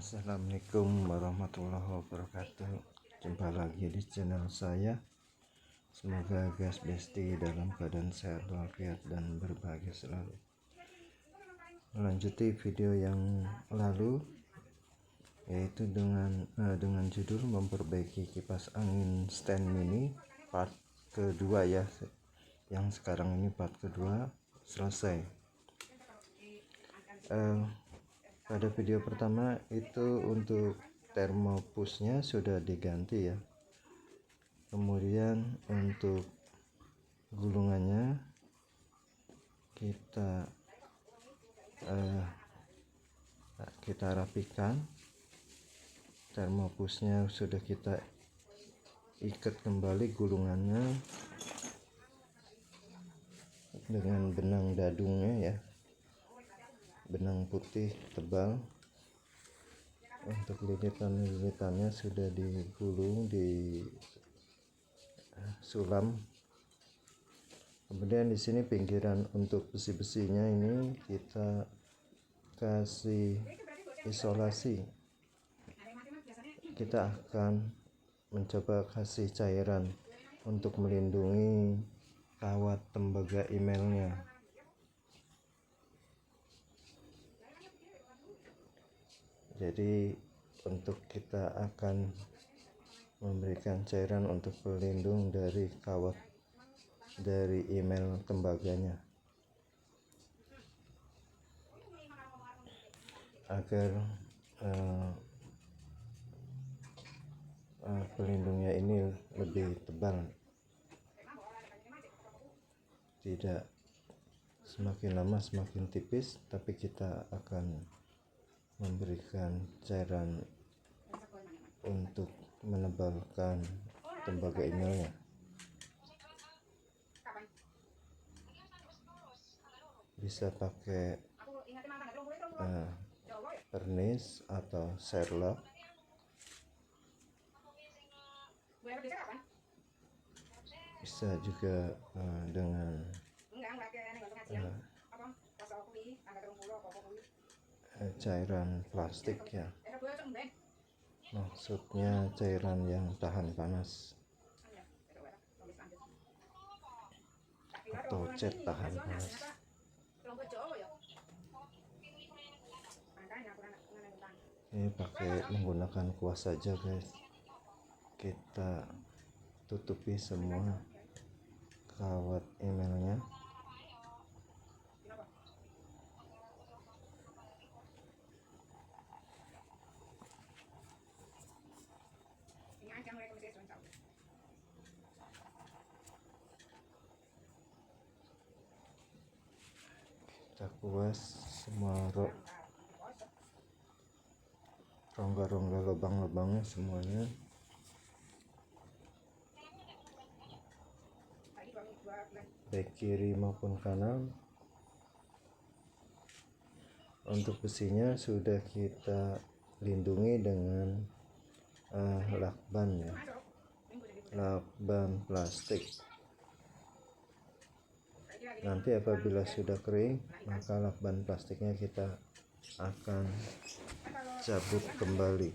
Assalamualaikum warahmatullahi wabarakatuh. Jumpa lagi di channel saya. Semoga guys besti dalam keadaan sehat walafiat dan berbahagia selalu. Melanjuti video yang lalu, yaitu dengan judul memperbaiki kipas angin stand mini part kedua ya. Yang sekarang ini part kedua selesai. Pada video pertama itu untuk termopusnya sudah diganti ya. Kemudian untuk gulungannya kita rapikan. Termopusnya sudah kita ikat kembali gulungannya dengan benang dadungnya ya, benang putih tebal. Untuk lilitan-lilitannya sudah digulung di sulam. Kemudian di sini pinggiran untuk besi-besinya ini kita kasih isolasi. Kita akan mencoba kasih cairan untuk melindungi kawat tembaga emailnya. Jadi untuk kita akan memberikan cairan untuk pelindung dari kawat dari email tembaganya, agar pelindungnya ini lebih tebal, tidak semakin lama semakin tipis, tapi kita akan memberikan cairan untuk menebalkan tembaga emailnya. Bisa pakai pernis atau Sherlock. Bisa juga dengan cairan plastik ya, maksudnya cairan yang tahan panas atau cat tahan panas. Ini pakai menggunakan kuas saja guys. Kita tutupi semua kawat emailnya. Kita kuas semua rongga-rongga lubang-lubangnya semuanya. Baik kiri maupun kanan. Untuk besinya sudah kita lindungi dengan lakban ya, lakban plastik. Nanti apabila sudah kering, maka lakban plastiknya kita akan cabut kembali.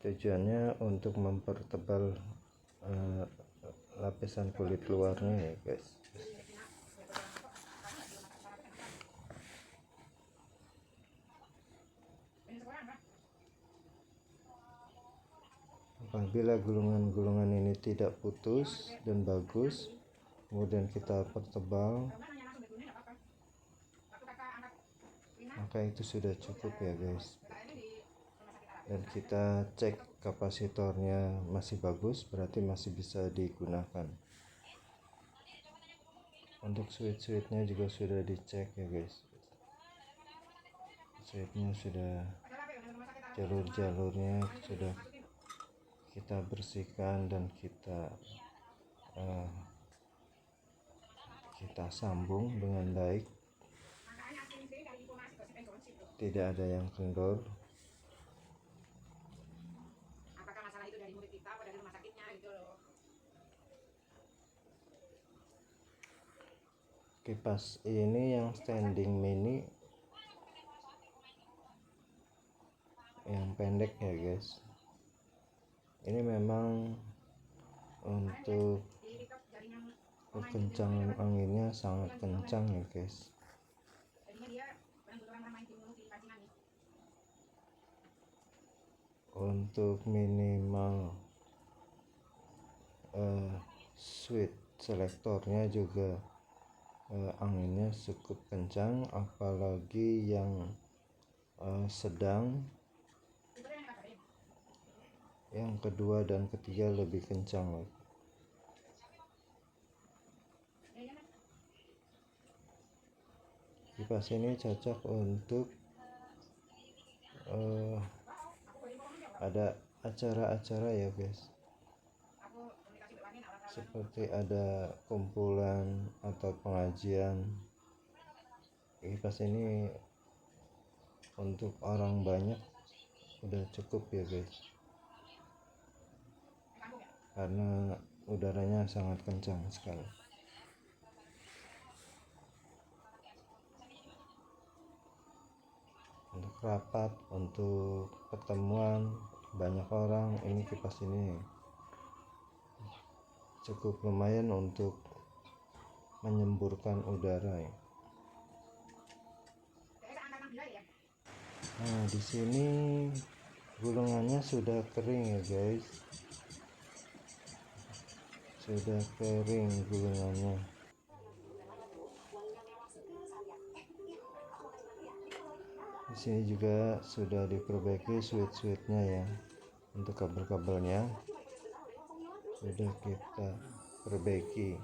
Tujuannya untuk mempertebal lapisan kulit luarnya ya guys. Apabila gulungan-gulungan ini tidak putus dan bagus, kemudian kita pertebal, maka itu sudah cukup ya guys. Dan kita cek kapasitornya masih bagus, berarti masih bisa digunakan. Untuk switch-switchnya juga sudah dicek ya guys. Switchnya sudah, jalur-jalurnya sudah kita bersihkan dan kita sambung dengan baik. tidak ada yang kendor. Apakah masalah itu dari murid kita atau dari rumah sakitnya gitu loh. Kipas ini yang standing mini yang pendek ya guys. Ini memang untuk kekencangan anginnya sangat kencang ya guys. Untuk minimal switch selektornya juga anginnya cukup kencang, apalagi yang sedang, yang kedua dan ketiga lebih kencang lagi. Kipas ini cocok untuk ada acara-acara ya guys, seperti ada kumpulan atau pengajian. Kipas ini untuk orang banyak udah cukup ya guys, karena udaranya sangat kencang sekali. Untuk rapat, untuk pertemuan banyak orang, ini kipas ini cukup lumayan untuk menyemburkan udara ya. Nah, di sini gulungannya sudah kering ya guys. Sudah kering gulungannya. Di sini juga sudah diperbaiki switch-switchnya ya. Untuk kabel-kabelnya sudah kita perbaiki.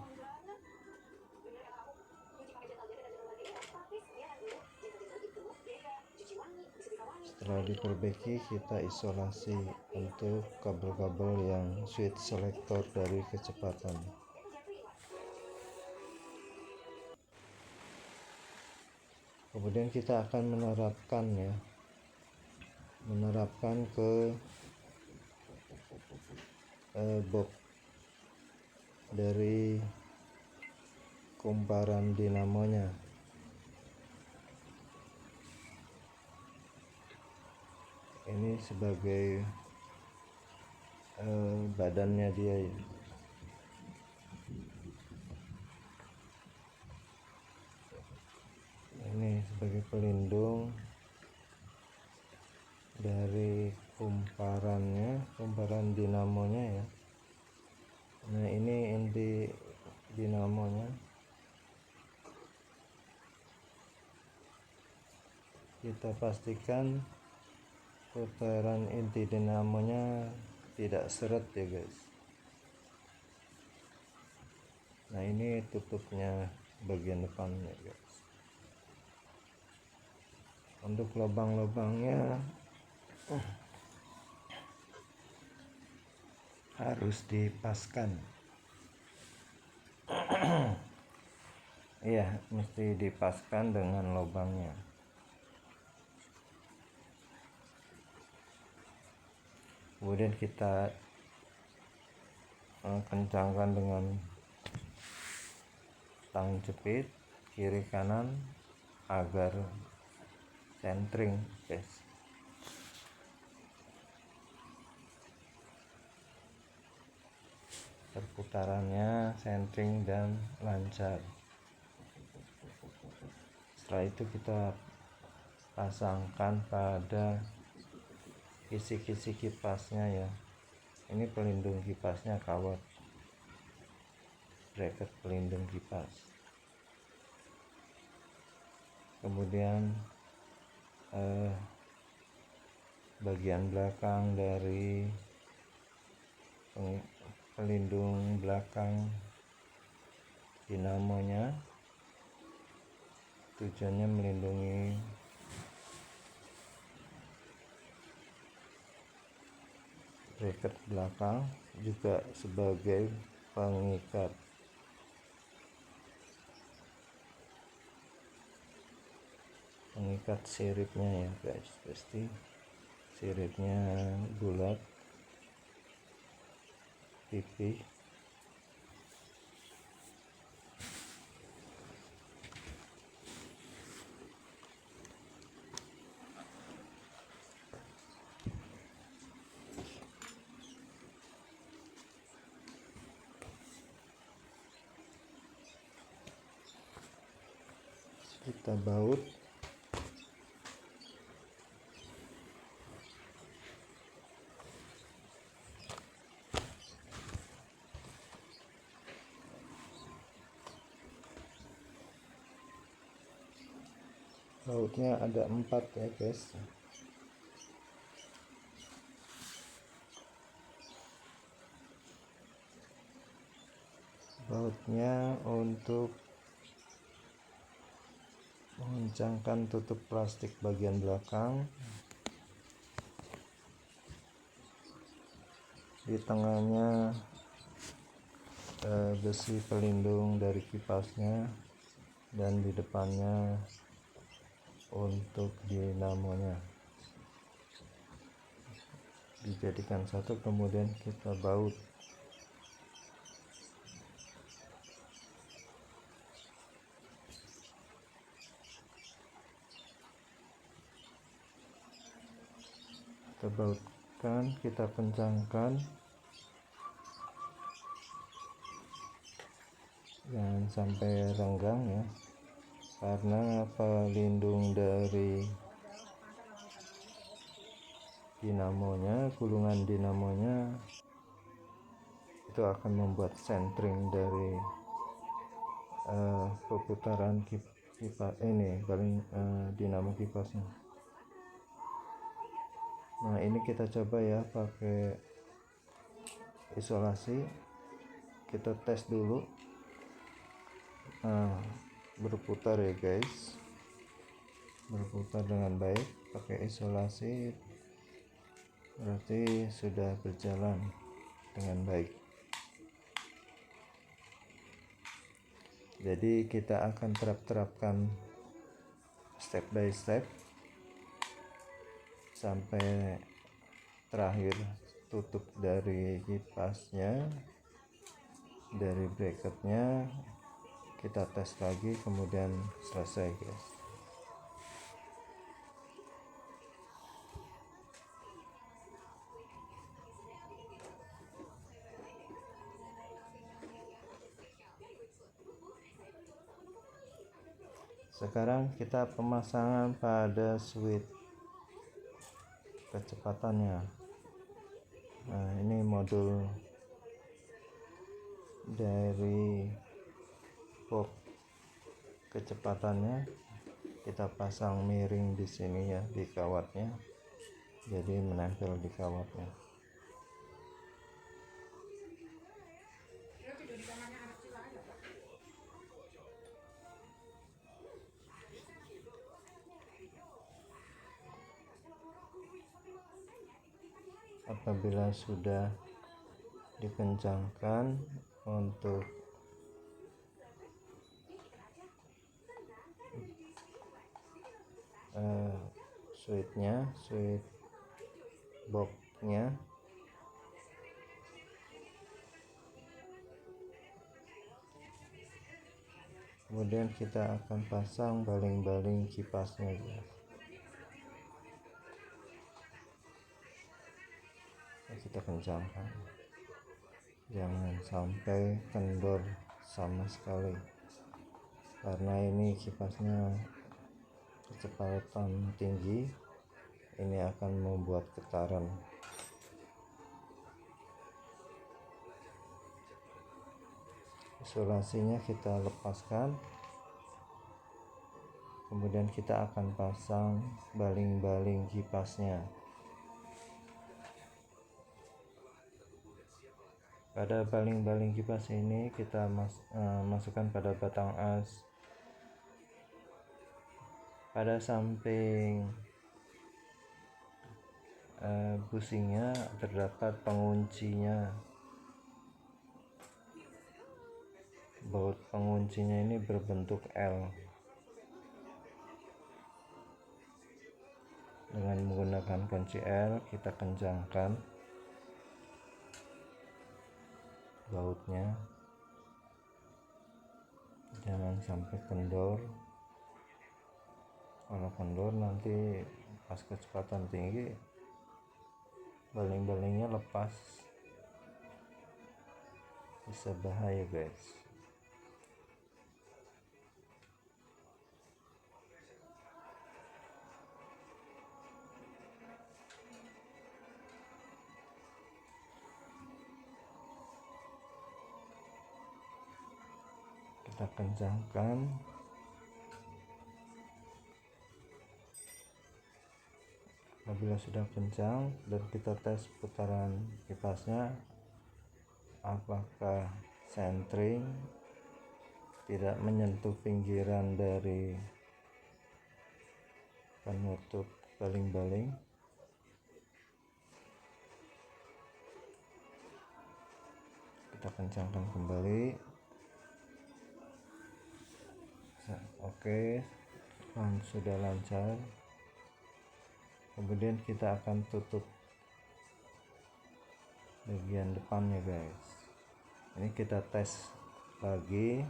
Setelah diperbaiki, kita isolasi untuk kabel-kabel yang switch selector dari kecepatan. Kemudian kita akan menerapkan ke box dari kumparan dinamonya. Ini sebagai badannya dia ya. Ini sebagai pelindung dari kumparan dinamonya ya. Nah, ini inti dinamonya. Kita pastikan putaran inti dinamonya tidak seret ya guys. Nah, ini tutupnya bagian depannya guys. Untuk lubang-lubangnya harus dipaskan. Iya, mesti dipaskan dengan lubangnya. Kemudian kita kencangkan dengan tang jepit kiri kanan agar centering guys. Perputarannya centering dan lancar. Setelah itu kita pasangkan pada kisi-kisi kipasnya ya. Ini pelindung kipasnya, kawat bracket pelindung kipas. Kemudian bagian belakang dari pelindung belakang dinamonya tujuannya melindungi bracket belakang, juga sebagai pengikat. mengikat siripnya ya guys. Pasti siripnya bulat, pipih. Kita baut. Bautnya ada 4 ya guys. Bautnya untuk mengencangkan tutup plastik bagian belakang. Di tengahnya besi pelindung dari kipasnya, dan di depannya untuk dinamonya dijadikan satu, kemudian kita baut. Kita bautkan, kita kencangkan, jangan sampai renggang ya, karena pelindung dari dinamonya, gulungan dinamonya itu akan membuat centering dari perputaran kipas ini, dinamo kipasnya. Nah, ini kita coba ya pakai isolasi. Kita tes dulu. Nah, berputar ya guys, berputar dengan baik. Pakai isolasi berarti sudah berjalan dengan baik. Jadi kita akan terapkan step by step sampai terakhir tutup dari kipasnya, dari bracketnya. Kita tes lagi, kemudian selesai guys. Sekarang kita pemasangan pada switch kecepatannya. Nah, ini modul dari box kecepatannya. Kita pasang miring di sini ya, di kawatnya, jadi menempel di kawatnya. Apabila sudah dikencangkan untuk switch boxnya, kemudian kita akan pasang baling-baling kipasnya ya. Kita kencangkan, jangan sampai kendor sama sekali, karena ini kipasnya kecepatan tinggi, ini akan membuat getaran. Isolasinya kita lepaskan, kemudian kita akan pasang baling-baling kipasnya. Pada baling-baling kipas ini kita masukkan pada batang as. Pada samping bushingnya terdapat penguncinya. Baut penguncinya ini berbentuk L. Dengan menggunakan kunci L kita kencangkan bautnya, jangan sampai kendor. Kalau kendor nanti pas kecepatan tinggi baling-balingnya lepas, bisa bahaya guys. Kita kencangkan. Apabila sudah kencang dan kita tes putaran kipasnya apakah sentring tidak menyentuh pinggiran dari penutup baling-baling, kita kencangkan kembali. Oke, sudah lancar. Kemudian kita akan tutup bagian depannya guys. Ini kita tes lagi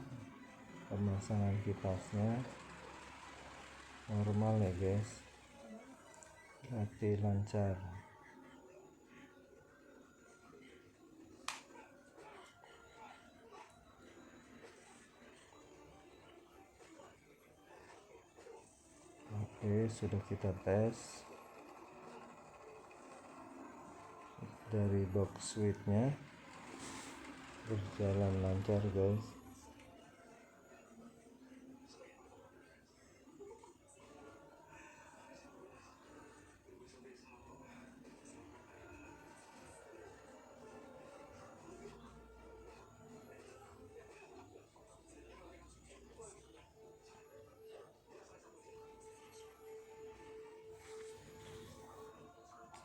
pemasangan kipasnya normal ya guys, berarti lancar. Oke, sudah kita tes dari box switchnya, berjalan lancar guys.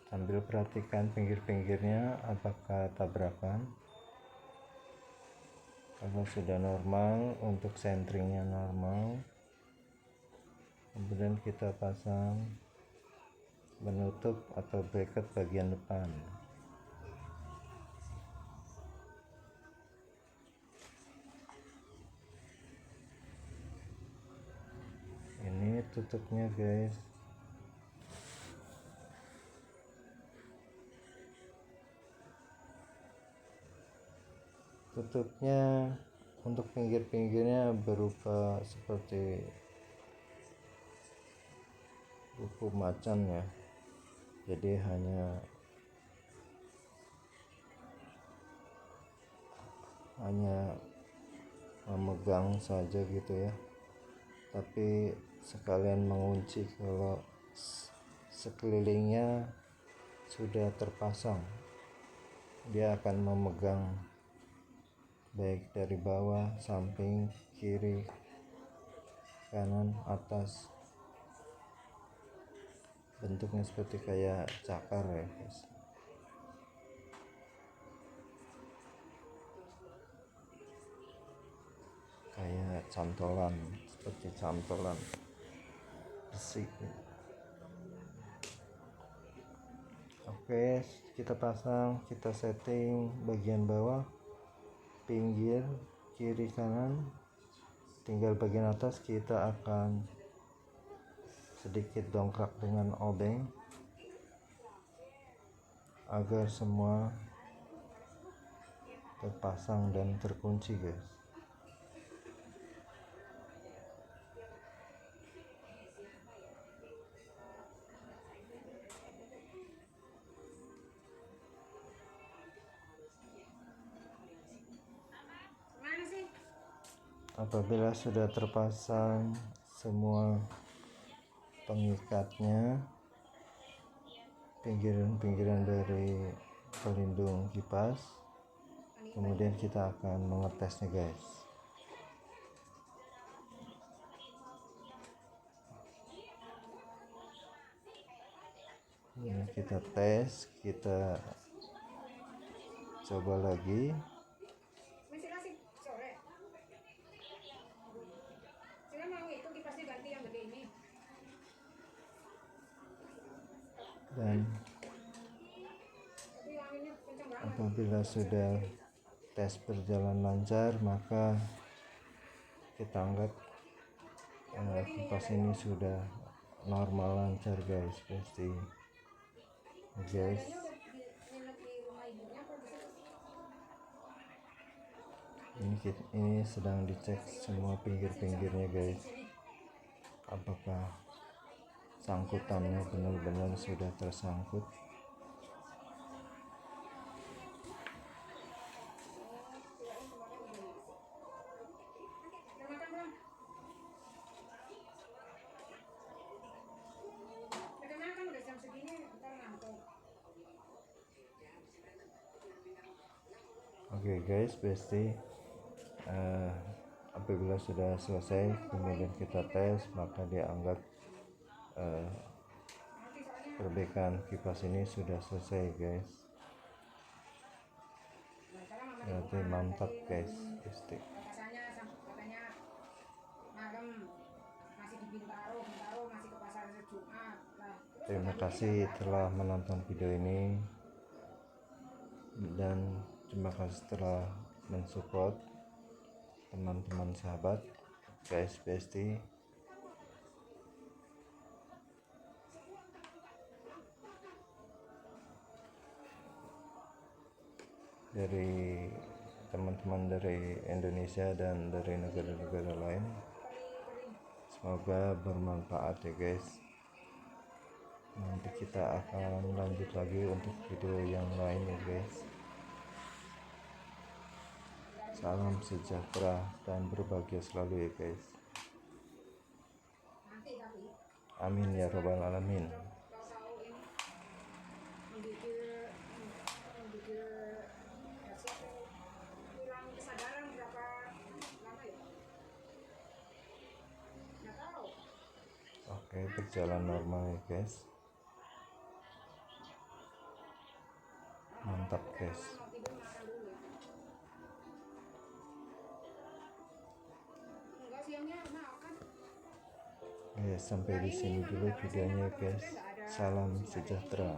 Sambil perhatikan pinggir-pinggirnya apakah tabrakan. Kalau sudah normal, untuk sentringnya normal, kemudian kita pasang penutup atau bracket bagian depan. Ini tutupnya guys. Tutupnya untuk pinggir-pinggirnya berupa seperti buku macan ya, jadi hanya memegang saja gitu ya, tapi sekalian mengunci kalau sekelilingnya sudah terpasang. Dia akan memegang baik dari bawah, samping, kiri, kanan, atas. Bentuknya seperti kayak cakar ya guys. Kayak cantolan, seperti cantolan besi. Oke, kita pasang, kita setting bagian bawah, pinggir, kiri, kanan. Tinggal bagian atas kita akan sedikit dongkrak dengan obeng agar semua terpasang dan terkunci guys. Apabila sudah terpasang semua pengikatnya, pinggiran-pinggiran dari pelindung kipas, kemudian kita akan mengetesnya guys. Ini kita tes, kita coba lagi. Dan apabila sudah tes berjalan lancar, maka kita anggap kipas ini sudah normal lancar guys. Pasti guys, ini sedang dicek semua pinggir-pinggirnya guys, apakah sangkutannya benar-benar sudah tersangkut. Oke guys, pasti apabila sudah selesai kemudian kita tes, maka dianggap perbaikan kipas ini sudah selesai guys. Berarti mantap guys. Pasti katanya malam masih di Bintaro masih ke pasar Jumat. terima kasih telah menonton video ini, dan terima kasih telah mensupport teman-teman sahabat guys. Pasti dari teman-teman dari Indonesia dan dari negara-negara lain, semoga bermanfaat ya guys. Nanti kita akan lanjut lagi untuk video yang lain ya guys. Salam sejahtera dan berbahagia selalu ya guys. Amin ya robbal alamin. Oke, berjalan normal ya guys. Mantap guys. Oke, sampai di sini dulu videonya guys. Salam sejahtera.